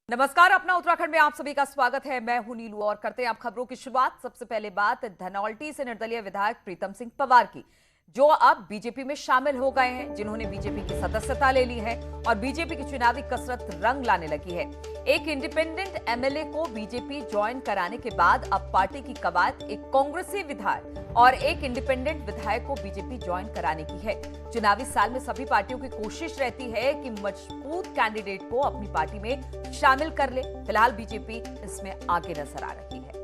नमस्कार, अपना उत्तराखंड में आप सभी का स्वागत है। मैं हूं नीलू और करते हैं आप खबरों की शुरुआत। सबसे पहले बात धनौल्टी से निर्दलीय विधायक प्रीतम सिंह पवार की, जो अब बीजेपी में शामिल हो गए हैं, जिन्होंने बीजेपी की सदस्यता ले ली है और बीजेपी की चुनावी कसरत रंग लाने लगी है। एक इंडिपेंडेंट एमएलए को बीजेपी ज्वाइन कराने के बाद अब पार्टी की कवायद एक कांग्रेसी विधायक और एक इंडिपेंडेंट विधायक को बीजेपी ज्वाइन कराने की है। चुनावी साल में सभी पार्टियों की कोशिश रहती है कि मजबूत कैंडिडेट को अपनी पार्टी में शामिल कर ले। फिलहाल बीजेपी इसमें आगे नजर आ रही है।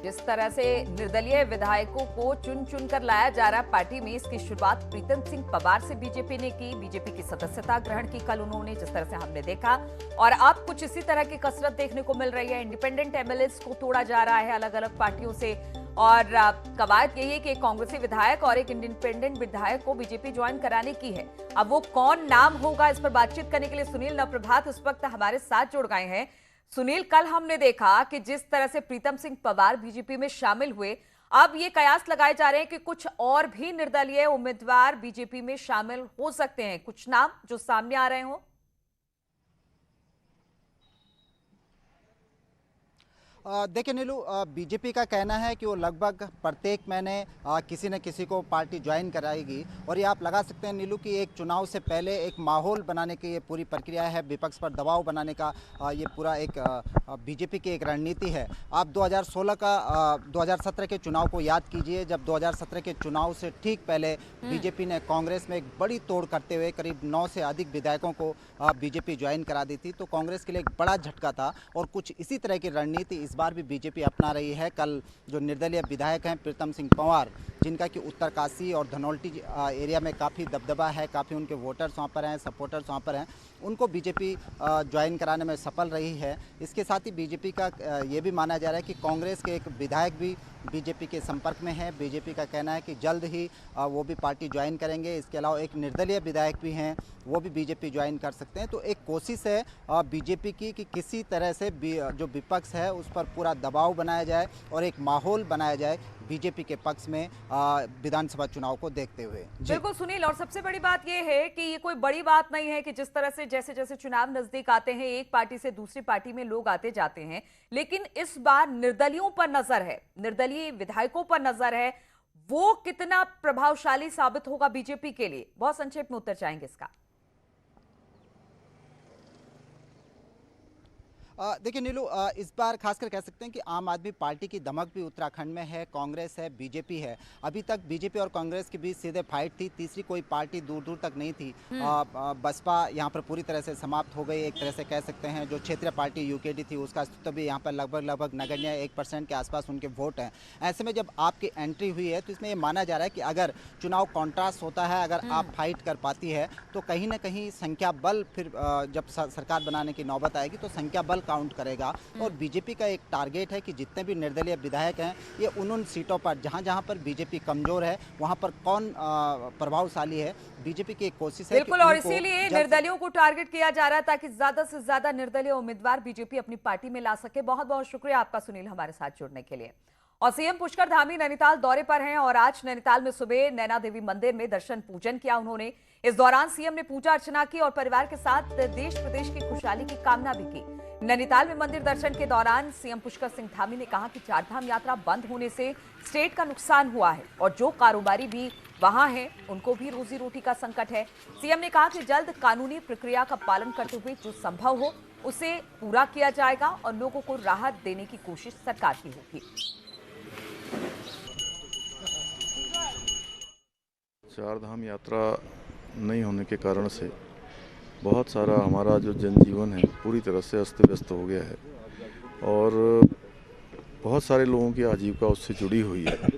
जिस तरह से निर्दलीय विधायकों को चुन चुन कर लाया जा रहा है पार्टी में, इसकी शुरुआत प्रीतम सिंह पवार से बीजेपी ने की। बीजेपी की सदस्यता ग्रहण की कल उन्होंने, जिस तरह से हमने देखा, और अब कुछ इसी तरह की कसरत देखने को मिल रही है। इंडिपेंडेंट एमएलए को तोड़ा जा रहा है अलग अलग पार्टियों से, और कवायद यही है कि एक कांग्रेसी विधायक और एक इंडिपेंडेंट विधायक को बीजेपी ज्वाइन कराने की है। अब वो कौन नाम होगा, इस पर बातचीत करने के लिए सुनील नवप्रभात इस वक्त हमारे साथ जुड़ गए हैं। सुनील, कल हमने देखा कि जिस तरह से प्रीतम सिंह पवार बीजेपी में शामिल हुए, अब ये कयास लगाए जा रहे हैं कि कुछ और भी निर्दलीय उम्मीदवार बीजेपी में शामिल हो सकते हैं। कुछ नाम जो सामने आ रहे हो? देखिए नीलू, बीजेपी का कहना है कि वो लगभग प्रत्येक महीने किसी न किसी को पार्टी ज्वाइन कराएगी। और ये आप लगा सकते हैं नीलू कि एक चुनाव से पहले एक माहौल बनाने की ये पूरी प्रक्रिया है, विपक्ष पर दबाव बनाने का ये पूरा एक बीजेपी की एक रणनीति है। आप 2017 के चुनाव को याद कीजिए, जब 2017 के चुनाव से ठीक पहले बीजेपी ने कांग्रेस में एक बड़ी तोड़ करते हुए करीब 9 से अधिक विधायकों को बीजेपी ज्वाइन करा दी थी। तो कांग्रेस के लिए एक बड़ा झटका था और कुछ इसी तरह की रणनीति इस बार भी बीजेपी अपना रही है। कल जो निर्दलीय विधायक हैं प्रीतम सिंह पंवार, जिनका कि उत्तरकाशी और धनौल्टी एरिया में काफ़ी दबदबा है, काफ़ी उनके वोटर्स वहाँ पर हैं, सपोर्टर्स वहाँ पर हैं, उनको बीजेपी ज्वाइन कराने में सफल रही है। इसके साथ ही बीजेपी का ये भी माना जा रहा है कि कांग्रेस के एक विधायक भी बीजेपी के संपर्क में है। बीजेपी का कहना है कि जल्द ही वो भी पार्टी ज्वाइन करेंगे। इसके अलावा एक निर्दलीय विधायक भी हैं, वो भी बीजेपी ज्वाइन कर सकते हैं। तो एक कोशिश है बीजेपी की कि किसी तरह से जो विपक्ष है उस पर पूरा दबाव बनाया जाए और एक माहौल बनाया जाए बीजेपी के पक्ष में विधानसभा चुनाव को देखते हुए। बिल्कुल सुनील, और सबसे बड़ी बात यह है कि ये कोई बड़ी बात नहीं है कि जिस तरह से जैसे जैसे चुनाव नजदीक आते हैं, एक पार्टी से दूसरी पार्टी में लोग आते जाते हैं, लेकिन इस बार निर्दलियों पर नजर है, निर्दलीय विधायकों पर नजर है। वो कितना प्रभावशाली साबित होगा बीजेपी के लिए? बहुत संक्षेप में उत्तर चाहेंगे इसका। देखिए नीलू, इस बार खासकर कह सकते हैं कि आम आदमी पार्टी की दमक भी उत्तराखंड में है। कांग्रेस है, बीजेपी है। अभी तक बीजेपी और कांग्रेस के बीच सीधे फाइट थी, तीसरी कोई पार्टी दूर दूर तक नहीं थी। बसपा यहाँ पर पूरी तरह से समाप्त हो गई, एक तरह से कह सकते हैं। जो क्षेत्रीय पार्टी यूकेडी थी, उसका अस्तित्व भी यहाँ पर लगभग नगण्य 1% के आसपास उनके वोट हैं। ऐसे में जब आपकी एंट्री हुई है तो इसमें ये माना जा रहा है कि अगर चुनाव कॉन्ट्रास्ट होता है, अगर आप फाइट कर पाती है तो कहीं ना कहीं संख्या बल फिर जब सरकार बनाने की नौबत आएगी तो संख्या बल काउंट करेगा। और बीजेपी का एक टारगेट है कि जितने भी निर्दलीय विधायक हैं, ये उन सीटों पर जहां पर बीजेपी कमजोर है, वहां पर कौन प्रभावशाली है। बीजेपी की एक कोशिश है बिल्कुल, और इसीलिए निर्दलियों को टारगेट किया जा रहा है ताकि ज्यादा से ज्यादा निर्दलीय उम्मीदवार बीजेपी अपनी पार्टी में ला सके। बहुत बहुत शुक्रिया आपका सुनील, हमारे साथ जुड़ने के लिए। और सीएम पुष्कर धामी नैनीताल दौरे पर हैं और आज नैनीताल में सुबह नैना देवी मंदिर में दर्शन पूजन किया उन्होंने। इस दौरान सीएम ने पूजा अर्चना की और परिवार के साथ देश प्रदेश की खुशहाली की कामना भी की। नैनीताल में मंदिर दर्शन के दौरान सीएम पुष्कर सिंह धामी ने कहा कि चारधाम यात्रा बंद होने से स्टेट का नुकसान हुआ है और जो कारोबारी भी वहां हैं उनको भी रोजी रोटी का संकट है। सीएम ने कहा कि जल्द कानूनी प्रक्रिया का पालन करते हुए जो संभव हो उसे पूरा किया जाएगा और लोगों को राहत देने की कोशिश सरकार की होगी। चारधाम यात्रा नहीं होने के कारण से बहुत सारा हमारा जो जनजीवन है पूरी तरह से अस्त व्यस्त हो गया है और बहुत सारे लोगों की आजीविका उससे जुड़ी हुई है।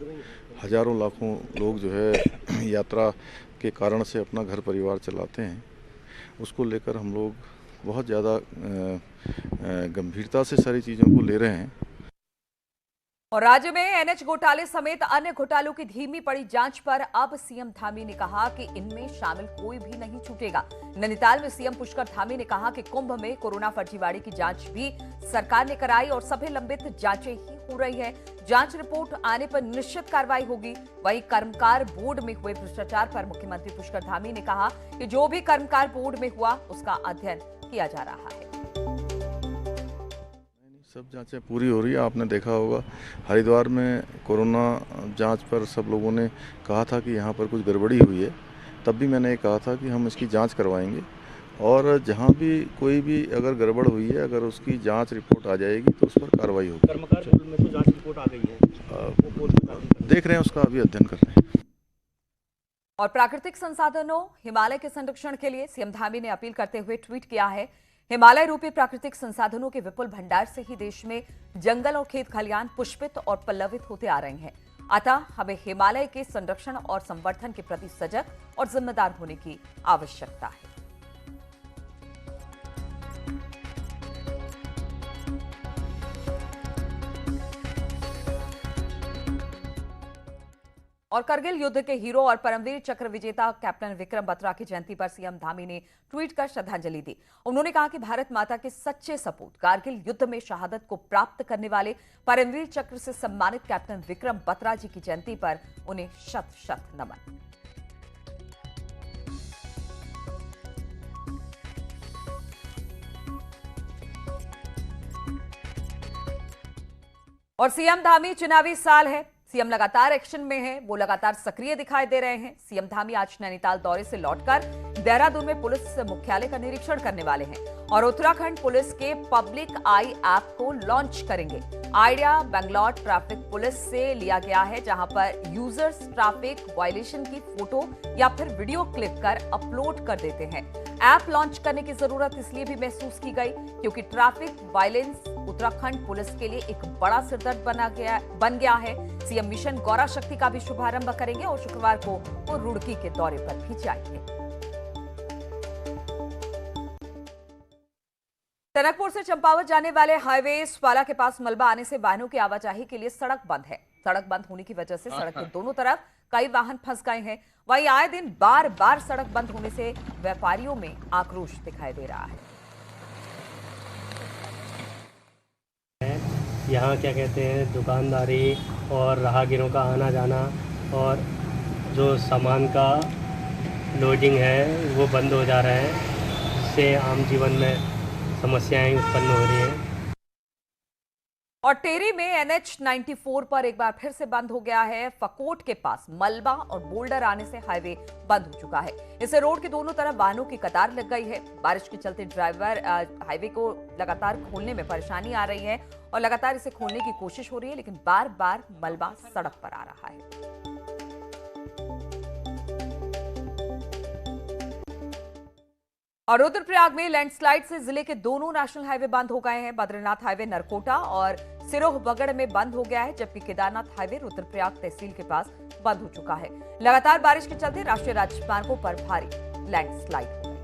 हजारों लाखों लोग जो है यात्रा के कारण से अपना घर परिवार चलाते हैं। उसको लेकर हम लोग बहुत ज़्यादा गंभीरता से सारी चीज़ों को ले रहे हैं। और राज्य में एनएच घोटाले समेत अन्य घोटालों की धीमी पड़ी जांच पर अब सीएम धामी ने कहा कि इनमें शामिल कोई भी नहीं छूटेगा। नैनीताल में सीएम पुष्कर धामी ने कहा कि कुंभ में कोरोना फर्जीवाड़े की जांच भी सरकार ने कराई और सभी लंबित जांचें ही हो रही है। जांच रिपोर्ट आने पर निश्चित कार्रवाई होगी। वहीं कर्मकार बोर्ड में हुए भ्रष्टाचार पर मुख्यमंत्री पुष्कर धामी ने कहा कि जो भी कर्मकार बोर्ड में हुआ उसका अध्ययन किया जा रहा है। सब जांचें पूरी हो रही है। आपने देखा होगा हरिद्वार में कोरोना जांच पर सब लोगों ने कहा था कि यहाँ पर कुछ गड़बड़ी हुई है, तब भी मैंने ये कहा था कि हम इसकी जांच करवाएंगे और जहाँ भी कोई भी अगर गड़बड़ हुई है, अगर उसकी जांच रिपोर्ट आ जाएगी तो उस पर कार्रवाई होगी। कर्मकार बोर्ड में तो जांच रिपोर्ट आ गई है, देख रहे हैं, उसका अभी अध्ययन कर रहे हैं। और प्राकृतिक संसाधनों हिमालय के संरक्षण के लिए सीएम धामी ने अपील करते हुए ट्वीट किया है, हिमालय रूपी प्राकृतिक संसाधनों के विपुल भंडार से ही देश में जंगल और खेत खलियान पुष्पित और पल्लवित होते आ रहे हैं। अतः हमें हिमालय के संरक्षण और संवर्धन के प्रति सजग और जिम्मेदार होने की आवश्यकता है। और करगिल युद्ध के हीरो और परमवीर चक्र विजेता कैप्टन विक्रम बत्रा की जयंती पर सीएम धामी ने ट्वीट कर श्रद्धांजलि दी। उन्होंने कहा कि भारत माता के सच्चे सपूत कारगिल युद्ध में शहादत को प्राप्त करने वाले परमवीर चक्र से सम्मानित कैप्टन विक्रम बत्रा जी की जयंती पर उन्हें शत शत नमन। और सीएम धामी चुनावी साल है, सीएम लगातार एक्शन में है, वो लगातार सक्रिय दिखाई दे रहे हैं। सीएम धामी आज नैनीताल दौरे से लौटकर देहरादून में पुलिस मुख्यालय का निरीक्षण करने वाले हैं और उत्तराखंड पुलिस के पब्लिक आई ऐप को लॉन्च करेंगे। आइडिया बेंगलौर ट्रैफिक पुलिस से लिया गया है, जहां पर यूजर्स ट्रैफिक वायलेशन की फोटो या फिर वीडियो क्लिक कर अपलोड कर देते हैं। ऐप लॉन्च करने की जरूरत इसलिए भी महसूस की गई क्योंकि ट्रैफिक वायलेंस उत्तराखंड पुलिस के लिए एक बड़ा सिरदर्द बन गया है। सीएम मिशन गौरा शक्ति का भी शुभारंभ करेंगे और शुक्रवार को वो रुड़की के दौरे पर भी जाएंगे। टनकपुर से चंपावत जाने वाले हाईवे स्वाला के पास मलबा आने से वाहनों की आवाजाही के लिए सड़क बंद है। सड़क बंद होने की वजह से सड़क के दोनों तरफ कई वाहन फंस गए हैं। वहीं आए दिन बार बार सड़क बंद होने से व्यापारियों में आक्रोश दिखाई दे रहा है। यहाँ क्या कहते हैं, दुकानदारी और राहगीरों का आना जाना और जो सामान का लोडिंग है वो बंद हो जा रहा है, जिससे आम जीवन में समस्याएं उत्पन्न हो रही हैं। और टेरी में NH-94 पर एक बार फिर से बंद हो गया है। फकोट के पास मलबा और बोल्डर आने से हाईवे बंद हो चुका है। इससे रोड के दोनों तरफ वाहनों की कतार लग गई है। बारिश के चलते ड्राइवर हाईवे को लगातार खोलने में परेशानी आ रही है और लगातार इसे खोलने की कोशिश हो रही है, लेकिन बार बार मलबा सड़क पर आ रहा है। और रुद्रप्रयाग में लैंडस्लाइड से जिले के दोनों नेशनल हाईवे बंद हो गए हैं। बद्रीनाथ हाईवे नरकोटा और सिरोहबगड़ में बंद हो गया है, जबकि केदारनाथ हाईवे रुद्रप्रयाग तहसील के पास बंद हो चुका है। लगातार बारिश के चलते राष्ट्रीय राजमार्गों पर भारी लैंडस्लाइड हो गई।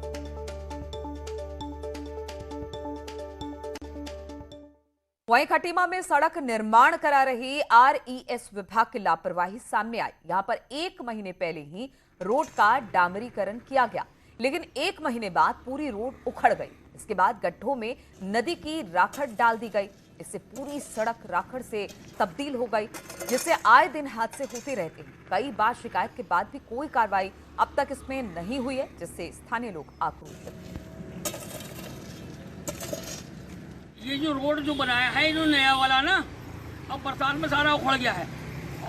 वहीं खटीमा में सड़क निर्माण करा रही RES विभाग की लापरवाही सामने आई। यहां पर 1 महीने पहले ही रोड का डामरीकरण किया गया, लेकिन 1 महीने बाद पूरी रोड उखड़ गई। इसके बाद गड्ढों में नदी की राखड़ डाल दी गई। इससे पूरी सड़क राखड़ से तब्दील हो गई, जिससे आए दिन हादसे होते रहते हैं। कई बार शिकायत के बाद भी कोई कार्रवाई अब तक इसमें नहीं हुई है, जिससे स्थानीय लोग आक्रोशित हैं। ये जो रोड जो बनाया है जो नया वाला ना, अब बरसात में सारा उखड़ गया है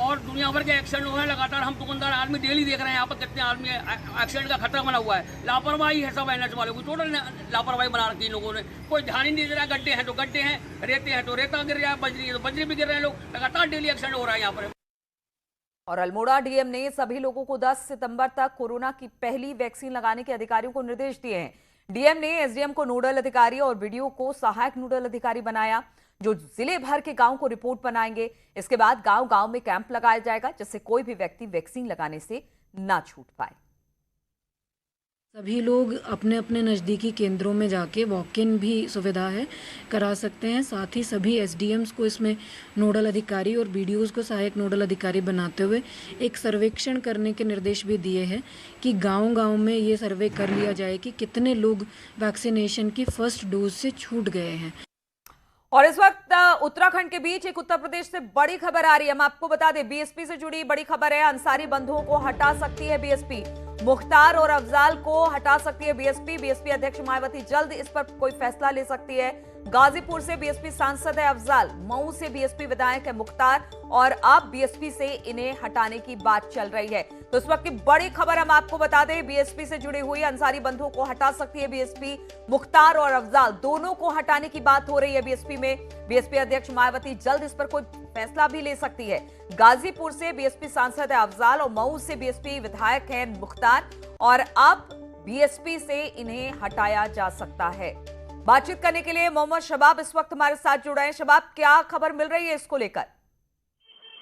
और दुनिया भर के एक्सीडेंट हो रहे हैं लगातार। हम दुकानदार आदमी डेली देख रहे हैं यहाँ पर कितने आदमी एक्सीडेंट का खतरा बना हुआ है। लापरवाही है सब NH वालों की, टोटल लापरवाही बना रखी है लोगों ने। कोई ध्यान ही नहीं दे रहा। गड्ढे हैं तो गड्ढे हैं, रेते हैं तो रेता गिर रहा है, बजरी है तो बजरी भी गिर रहे हैं। लोग लगातार डेली एक्सीडेंट हो रहा है यहाँ पर। और अल्मोड़ा डीएम ने सभी लोगों को 10 सितंबर तक कोरोना की पहली वैक्सीन लगाने के अधिकारियों को निर्देश दिए हैं। डीएम ने एसडीएम को नोडल अधिकारी और बीडीओ को सहायक नोडल अधिकारी बनाया, जो जिले भर के गांव को रिपोर्ट बनाएंगे। इसके बाद गांव-गांव में कैंप लगाया जाएगा, जिससे कोई भी व्यक्ति वैक्सीन लगाने से ना छूट पाए। सभी लोग अपने अपने नज़दीकी केंद्रों में जाके वॉक इन भी सुविधा है करा सकते हैं। साथ ही सभी एसडीएम्स को इसमें नोडल अधिकारी और बीडीओज को सहायक नोडल अधिकारी बनाते हुए एक सर्वेक्षण करने के निर्देश भी दिए हैं कि गांव-गांव में ये सर्वे कर लिया जाए कि कितने लोग वैक्सीनेशन की फर्स्ट डोज से छूट गए हैं। और इस वक्त उत्तराखंड के बीच एक उत्तर प्रदेश से बड़ी खबर आ रही है। हम आपको बता दें, बीएसपी से जुड़ी बड़ी खबर है। अंसारी बंधुओं को हटा सकती है बीएसपी। मुख्तार और अफजाल को हटा सकती है बीएसपी। बीएसपी अध्यक्ष मायावती जल्द इस पर कोई फैसला ले सकती है। गाजीपुर से बीएसपी सांसद है अफजाल, मऊ से बीएसपी विधायक है मुख्तार, और अब बीएसपी से इन्हें हटाने की बात चल रही है। तो इस वक्त की बड़ी खबर हम आपको बता दें, बीएसपी से जुड़ी हुई अंसारी बंधुओं को हटा सकती है बीएसपी। मुख्तार और अफजाल दोनों को हटाने की बात हो रही है बीएसपी में। बीएसपी अध्यक्ष मायावती जल्द इस पर कोई फैसला भी ले सकती है। गाजीपुर से बीएसपी सांसद है अफजाल और मऊ से बीएसपी विधायक है मुख्तार, और अब बीएसपी से इन्हें हटाया जा सकता है। बातचीत करने के लिए मोहम्मद शबाब इस वक्त हमारे साथ जुड़ा है। शबाब, क्या खबर मिल रही है इसको लेकर?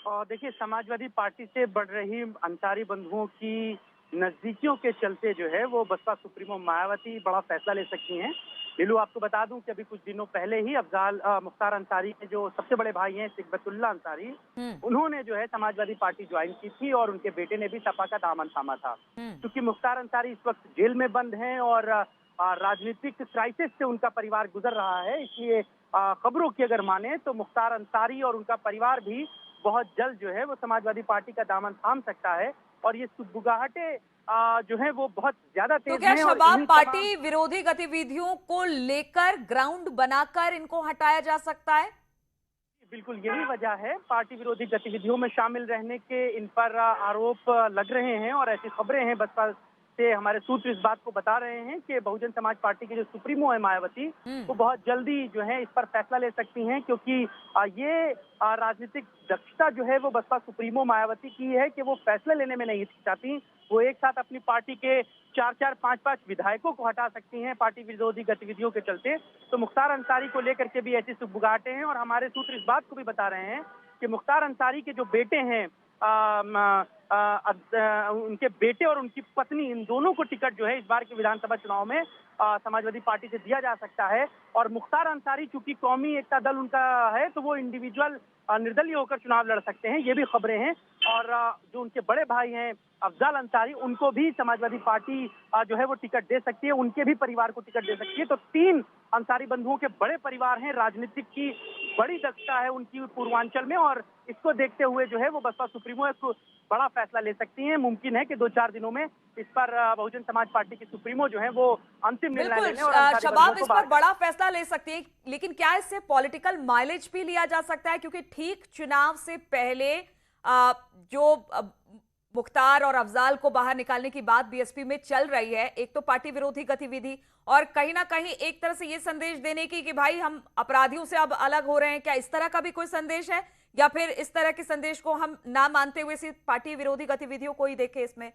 देखिए, समाजवादी पार्टी से बढ़ रही अंसारी बंधुओं की नजदीकियों के चलते जो है वो बसपा सुप्रीमो मायावती बड़ा फैसला ले सकती हैं। नीलू, आपको बता दूं कि अभी कुछ दिनों पहले ही अफजाल मुख्तार अंसारी के जो सबसे बड़े भाई हैं सिकबतुल्ला अंसारी, उन्होंने जो है समाजवादी पार्टी ज्वाइन की थी और उनके बेटे ने भी सपा का दामन थामा था। क्योंकि मुख्तार अंसारी इस वक्त जेल में बंद हैं और राजनीतिक क्राइसिस से उनका परिवार गुजर रहा है, इसलिए खबरों की अगर माने तो मुख्तार अंसारी और उनका परिवार भी बहुत जल्द जो है वो समाजवादी पार्टी का दामन थाम सकता है। और ये सुगबुगाहटें जो है वो बहुत ज्यादा तेज तो क्या हैं। शबाब, पार्टी विरोधी गतिविधियों को लेकर ग्राउंड बनाकर इनको हटाया जा सकता है? बिल्कुल यही वजह है, पार्टी विरोधी गतिविधियों में शामिल रहने के इन पर आरोप लग रहे हैं और ऐसी खबरें हैं। बसपा से हमारे सूत्र इस बात को बता रहे हैं कि बहुजन समाज पार्टी के जो सुप्रीमो है मायावती, वो बहुत जल्दी जो है इस पर फैसला ले सकती हैं, क्योंकि ये राजनीतिक दक्षता जो है वो बसपा सुप्रीमो मायावती की है कि वो फैसला लेने में नहीं हिचकिचाती। वो एक साथ अपनी पार्टी के 4-4, 5-5 विधायकों को हटा सकती हैं पार्टी विरोधी गतिविधियों के चलते। तो मुख्तार अंसारी को लेकर के भी ऐसी सुगबुगाहटें हैं और हमारे सूत्र इस बात को भी बता रहे हैं कि मुख्तार अंसारी के जो बेटे हैं, उनके बेटे और उनकी पत्नी, इन दोनों को टिकट जो है इस बार के विधानसभा चुनाव में समाजवादी पार्टी से दिया जा सकता है। और मुख्तार अंसारी चूंकि कौमी एकता दल उनका है, तो वो इंडिविजुअल निर्दलीय होकर चुनाव लड़ सकते हैं, ये भी खबरें हैं। और जो उनके बड़े भाई हैं अफजाल अंसारी, उनको भी समाजवादी पार्टी जो है वो टिकट दे सकती है, उनके भी परिवार को टिकट दे सकती है। तो 3 अंसारी बंधुओं के बड़े परिवार हैं, राजनीतिक की बड़ी दक्षता है उनकी पूर्वांचल में, और इसको देखते हुए जो है वो बसपा सुप्रीमो एक बड़ा फैसला ले सकती हैं। मुमकिन है कि 2-4 दिनों में इस पर बहुजन समाज पार्टी की सुप्रीमो जो है वो अंतिम निर्णय लेने और शबाब इस पर बड़ा फैसला ले सकती है, लेकिन क्या इससे पॉलिटिकल माइलेज भी लिया जा सकता है? क्योंकि ठीक चुनाव से पहले जो मुख्तार और अफजाल को बाहर निकालने की बात बीएसपी में चल रही है, एक तो पार्टी विरोधी गतिविधि और कहीं ना कहीं एक तरह से ये संदेश देने की कि भाई हम अपराधियों से अब अलग हो रहे हैं, क्या इस तरह का भी कोई संदेश है, या फिर इस तरह के संदेश को हम ना मानते हुए सिर्फ पार्टी विरोधी गतिविधियों को ही देखें इसमें?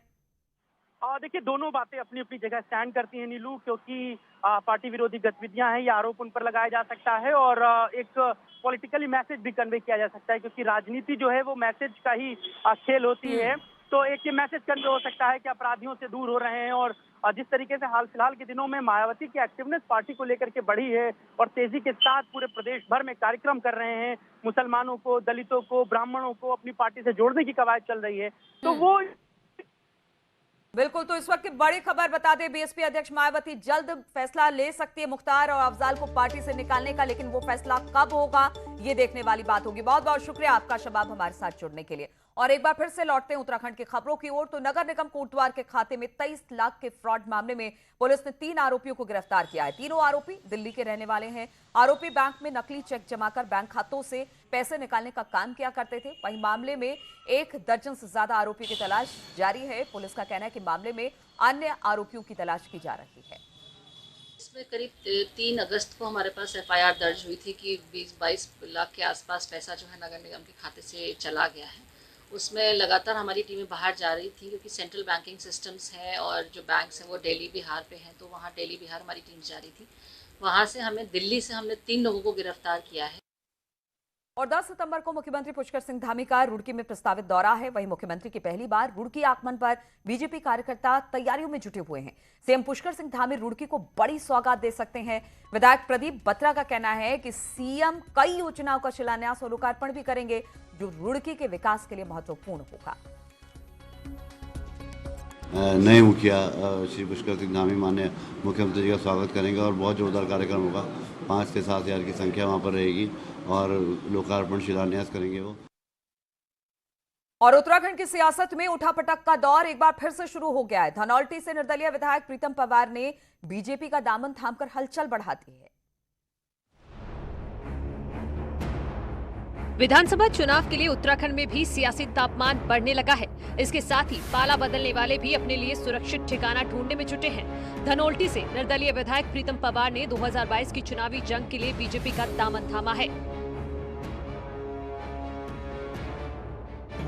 देखिए, दोनों बातें अपनी अपनी जगह स्टैंड करती हैं नीलू, क्योंकि पार्टी विरोधी गतिविधियां हैं, ये आरोप उन पर लगाया जा सकता है और एक पॉलिटिकली मैसेज भी कन्वे किया जा सकता है, क्योंकि राजनीति जो है वो मैसेज का ही खेल होती है। तो एक ये मैसेज कन्वे हो सकता है कि अपराधियों से दूर हो रहे हैं। और जिस तरीके से हाल फिलहाल के दिनों में मायावती की एक्टिवनेस पार्टी को लेकर के बढ़ी है और तेजी के साथ पूरे प्रदेश भर में कार्यक्रम कर रहे हैं, मुसलमानों को, दलितों को, ब्राह्मणों को अपनी पार्टी से जोड़ने की कवायद चल रही है, तो वो बिल्कुल। तो इस वक्त की बड़ी खबर बता दें, बीएसपी अध्यक्ष मायावती जल्द फैसला ले सकती है मुख्तार और अफजाल को पार्टी से निकालने का, लेकिन वो फैसला कब होगा ये देखने वाली बात होगी। बहुत बहुत शुक्रिया आपका शबाब हमारे साथ जुड़ने के लिए। और एक बार फिर से लौटते हैं उत्तराखंड की खबरों की ओर। तो नगर निगम कोटद्वार के खाते में 23 लाख के फ्रॉड मामले में पुलिस ने 3 आरोपियों को गिरफ्तार किया है। तीनों आरोपी दिल्ली के रहने वाले हैं। आरोपी बैंक में नकली चेक जमाकर बैंक खातों से पैसे निकालने का काम किया करते थे। वहीं मामले में 1 दर्जन से ज्यादा आरोपी की तलाश जारी है। पुलिस का कहना है कि मामले में अन्य आरोपियों की तलाश की जा रही है। इसमें करीब 3 अगस्त को हमारे पास एफआईआर दर्ज हुई थी कि 20-22 लाख के आसपास पैसा जो है नगर निगम के खाते से चला गया है। उसमें लगातार हमारी टीमें बाहर जा रही थी, क्योंकि सेंट्रल बैंकिंग सिस्टम्स हैं और जो बैंक्स हैं वो दिल्ली बिहार पे हैं, तो वहाँ दिल्ली बिहार हमारी टीम जा रही थी। वहाँ से दिल्ली से हमने 3 लोगों को गिरफ्तार किया है। और 10 सितंबर को मुख्यमंत्री पुष्कर सिंह धामी का रुड़की में प्रस्तावित दौरा है। वहीं मुख्यमंत्री की पहली बार रुड़की आगमन पर बीजेपी कार्यकर्ता तैयारियों में जुटे हुए हैं। सीएम पुष्कर सिंह धामी रुड़की को बड़ी सौगात दे सकते हैं। विधायक प्रदीप बत्रा का कहना है कि सीएम कई योजनाओं का शिलान्यास और लोकार्पण भी करेंगे, जो रुड़की के विकास के लिए महत्वपूर्ण होगा। नए मुखिया श्री पुष्कर सिंह धामी माननीय मुख्यमंत्री जी का स्वागत करेंगे और बहुत जोरदार कार्यक्रम होगा। 5 से 7 हज़ार की संख्या वहाँ पर रहेगी और लोकार्पण शिलान्यास करेंगे वो। और उत्तराखंड की सियासत में उठापटक का दौर एक बार फिर से शुरू हो गया है। धनौल्टी से निर्दलीय विधायक प्रीतम पवार ने बीजेपी का दामन थामकर हलचल बढ़ा दी है। विधानसभा चुनाव के लिए उत्तराखंड में भी सियासी तापमान बढ़ने लगा है। इसके साथ ही पाला बदलने वाले भी अपने लिए सुरक्षित ठिकाना ढूंढने में जुटे हैं। धनौल्टी से निर्दलीय विधायक प्रीतम पवार ने 2022 की चुनावी जंग के लिए बीजेपी का दामन थामा है।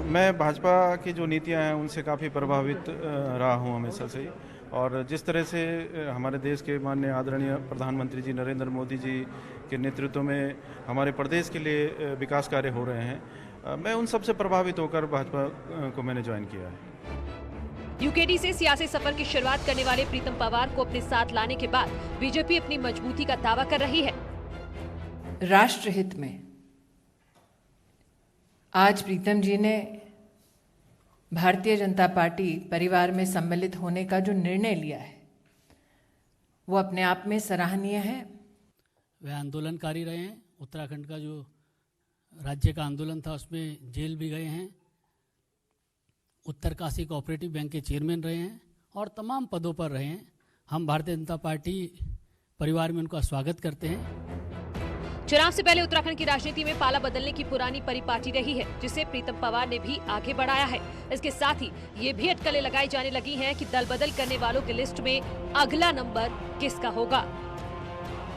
मैं भाजपा की जो नीतियां हैं उनसे काफ़ी प्रभावित रहा हूं हमेशा से ही, और जिस तरह से हमारे देश के माननीय आदरणीय प्रधानमंत्री जी नरेंद्र मोदी जी के नेतृत्व में हमारे प्रदेश के लिए विकास कार्य हो रहे हैं, मैं उन सब से प्रभावित होकर भाजपा को मैंने ज्वाइन किया है। यूकेडी से सियासी सफर की शुरुआत करने वाले प्रीतम पवार को अपने साथ लाने के बाद बीजेपी अपनी मजबूती का दावा कर रही है। राष्ट्र हित में आज प्रीतम जी ने भारतीय जनता पार्टी परिवार में सम्मिलित होने का जो निर्णय लिया है वो अपने आप में सराहनीय है। वे आंदोलनकारी रहे हैं। उत्तराखंड का जो राज्य का आंदोलन था उसमें जेल भी गए हैं। उत्तरकाशी कोऑपरेटिव बैंक के चेयरमैन रहे हैं और तमाम पदों पर रहे हैं। हम भारतीय जनता पार्टी परिवार में उनका स्वागत करते हैं। चुनाव से पहले उत्तराखंड की राजनीति में पाला बदलने की पुरानी परिपाटी रही है, जिसे प्रीतम पवार ने भी आगे बढ़ाया है। इसके साथ ही ये भी अटकलें लगाई जाने लगी हैं कि दल बदल करने वालों की लिस्ट में अगला नंबर किसका होगा।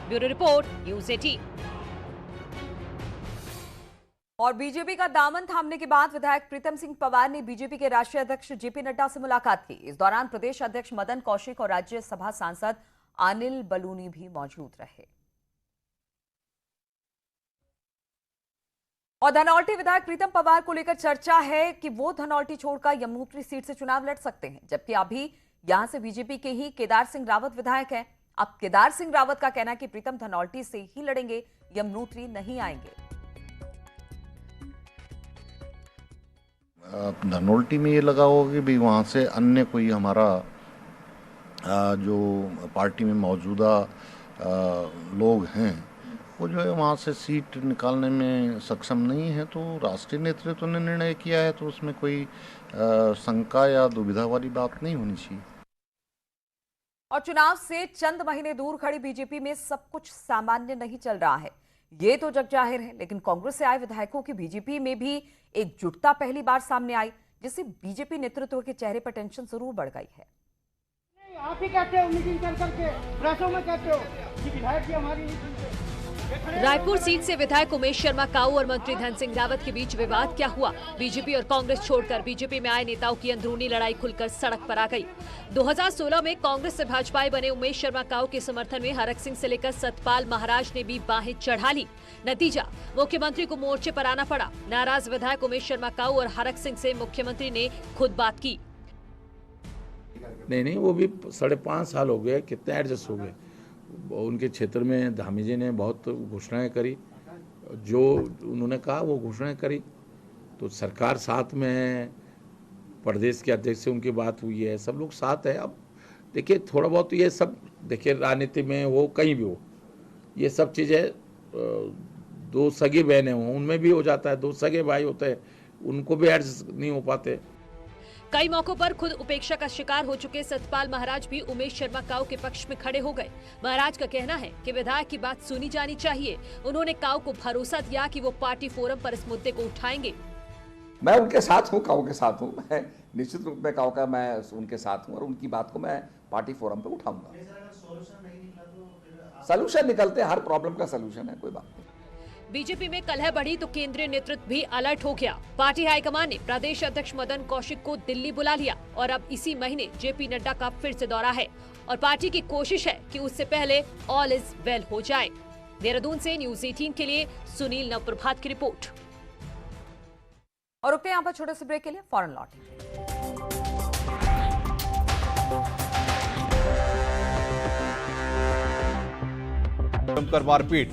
Bureau report, news 18। और बीजेपी का दामन थामने के बाद विधायक प्रीतम सिंह पवार ने बीजेपी के राष्ट्रीय अध्यक्ष जेपी नड्डा से मुलाकात की। इस दौरान प्रदेश अध्यक्ष मदन कौशिक और राज्यसभा सांसद अनिल बलूनी भी मौजूद रहे। और धनौल्टी विधायक प्रीतम पवार को लेकर चर्चा है कि वो धनौल्टी छोड़कर यमुनोत्री सीट से चुनाव लड़ सकते हैं, जबकि अभी यहां से बीजेपी के ही केदार सिंह रावत विधायक हैं। अब केदार सिंह रावत का कहना है कि प्रीतम धनौल्टी से ही लड़ेंगे, यमुनोत्री नहीं आएंगे। धनौल्टी में ये लगा होगा कि भी वहाँ से अन्य कोई हमारा जो पार्टी में मौजूदा लोग हैं वो जो है वहाँ से सीट निकालने में सक्षम नहीं है, तो राष्ट्रीय नेतृत्व ने निर्णय किया है, तो उसमें कोई शंका या दुविधा वाली बात नहीं होनी चाहिए। और चुनाव से चंद महीने दूर खड़ी बीजेपी में सब कुछ सामान्य नहीं चल रहा है, ये तो जग जाहिर है। लेकिन कांग्रेस से आए विधायकों की बीजेपी में भी एकजुटता पहली बार सामने आई, जिससे बीजेपी नेतृत्व के चेहरे पर टेंशन जरूर बढ़ गई है। आप ही कहते हो मीटिंग कर करके, प्रेसों में कहते हो कि विधायक जी हमारी। रायपुर सीट से विधायक उमेश शर्मा काऊ और मंत्री धन सिंह रावत के बीच विवाद क्या हुआ? बीजेपी और कांग्रेस छोड़कर बीजेपी में आए नेताओं की अंदरूनी लड़ाई खुलकर सड़क पर आ गई। 2016 में कांग्रेस से भाजपा बने उमेश शर्मा काऊ के समर्थन में हरक सिंह से लेकर सतपाल महाराज ने भी बाहें चढ़ा ली। नतीजा, मुख्यमंत्री को मोर्चे पर आना पड़ा। नाराज विधायक उमेश शर्मा काऊ और हरक सिंह से मुख्यमंत्री ने खुद बात की। नहीं, वो भी 5.5 साल हो गए, कितने एडजस्ट हो गए। उनके क्षेत्र में धामी जी ने बहुत घोषणाएं करी, जो उन्होंने कहा वो घोषणाएं करी, तो सरकार साथ में है, प्रदेश के अध्यक्ष से उनकी बात हुई है, सब लोग साथ है। अब देखिए थोड़ा बहुत ये सब देखिए राजनीति में हो कहीं भी हो, ये सब चीज़ें 2 सगी बहनें हों उनमें भी हो जाता है, 2 सगे भाई होते हैं उनको भी एडजस्ट नहीं हो पाते। कई मौकों पर खुद उपेक्षा का शिकार हो चुके सतपाल महाराज भी उमेश शर्मा काऊ के पक्ष में खड़े हो गए। महाराज का कहना है कि विधायक की बात सुनी जानी चाहिए। उन्होंने काऊ को भरोसा दिया कि वो पार्टी फोरम पर इस मुद्दे को उठाएंगे। मैं उनके साथ हूँ, काऊ के साथ हूँ, मैं निश्चित रूप में काऊ का मैं उनके साथ हूँ और उनकी बात को मैं पार्टी फोरम पे उठाऊंगा। सलूशन निकलते, हर प्रॉब्लम का सलूशन है, कोई बात नहीं। बीजेपी में कलह बढ़ी तो केंद्रीय नेतृत्व भी अलर्ट हो गया। पार्टी हाईकमान ने प्रदेश अध्यक्ष मदन कौशिक को दिल्ली बुला लिया और अब इसी महीने जेपी नड्डा का फिर से दौरा है और पार्टी की कोशिश है कि उससे पहले ऑल इज वेल हो जाए। देहरादून से न्यूज़ 18 के लिए सुनील नवप्रभात की रिपोर्ट। और रुकते हैं यहाँ पर छोटे से ब्रेक के लिए, फौरन लौटेंगे। जमकर मारपीट,